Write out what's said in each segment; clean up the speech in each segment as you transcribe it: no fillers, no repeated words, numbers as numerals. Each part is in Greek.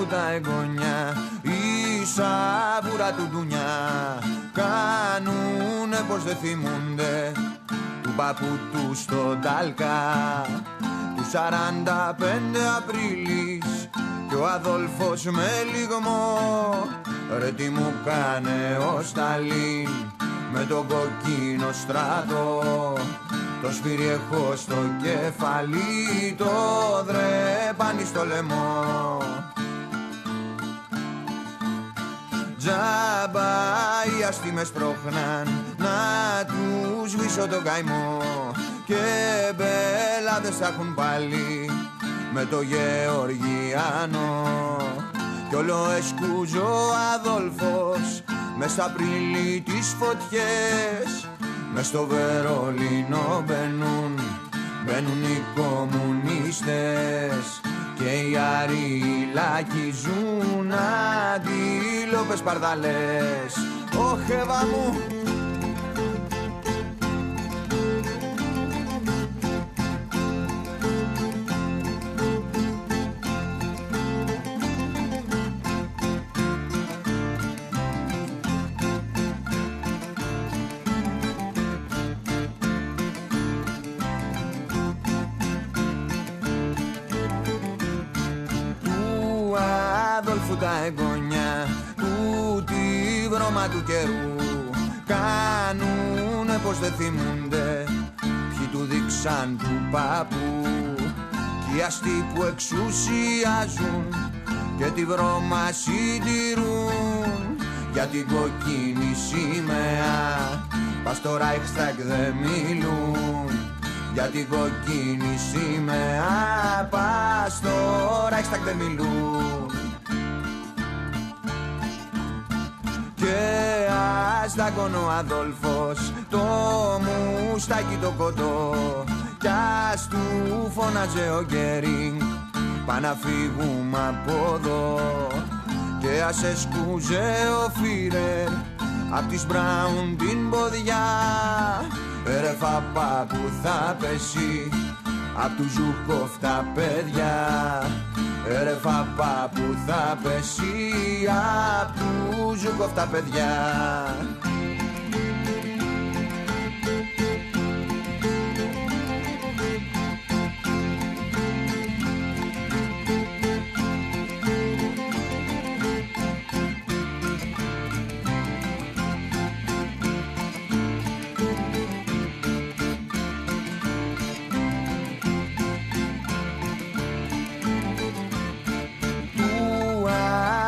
αδόλφου τα εγγονιά, η σαβούρα του ντουνιά, κάνουνε πως δεν θυμούνται του παππού του στον Τάλκα του 45 Απρίλης κι ο Αδόλφος με λιγμό ρε τι μου κάνε ο Σταλίν με τον κοκκίνο στράτο το σφύρι έχω στο κεφάλι το δρέπανι στο λαιμό. Τζάμπα οι αστεί με σπρώχναν να τους σβήσω τον καημό και μπελάδες θα έχουν πάλι με το Γεωργιάνο κι όλο εσκούζω ο Αδόλφος μες στα Απρίλη τις φωτιές μες στο Βερολίνο μπαίνουν οι κομμουνίστες και οι Αριλάκοι ζουν αντίλοπες παρδαλές. Ωχ Εύα μου, Αδόλφου τα εγγονιά του τη βρώμα του καιρού κάνουνε πως δεν θυμούνται ποιοι του δείξαν του παππού κι οι αστεί που εξουσιάζουν και τη βρώμα συντηρούν για την κοκκίνη σημαία πας στο Ράιχσταγκ δεν μιλούν για την κοκκίνη σημαία πας στο Ράιχσταγκ δεν μιλούν. Και ας δαγκώνει ο Αδόλφος το μουστάκι το κοντό κι ας του φώναζε ο Γκέρινγκ πά να φύγουμε από εδώ και ας εσκούζε ο Φίρερ απ' της Μπράουν την ποδιά ρε φαπά που θα πέσει απ' του Ζούκοφ τα παιδιά ρε φαπά που θα πέσει απ' του Ζούκοφ τα παιδιά.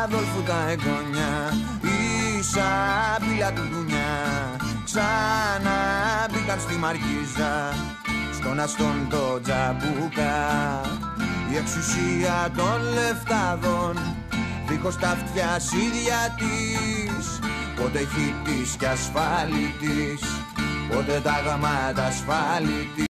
Αδόλφου τα εγγονιά, η σαπίλα του ντουνιά ξανά μπήκαν στη Μαρκίζα, στον αστόν το τζαμπούκα η εξουσία των λεφτάδων δίχως τα αυτιά ίδια της πότε χιτής κι ασφάλιτης πότε τα γαμάτα ασφάλιτης.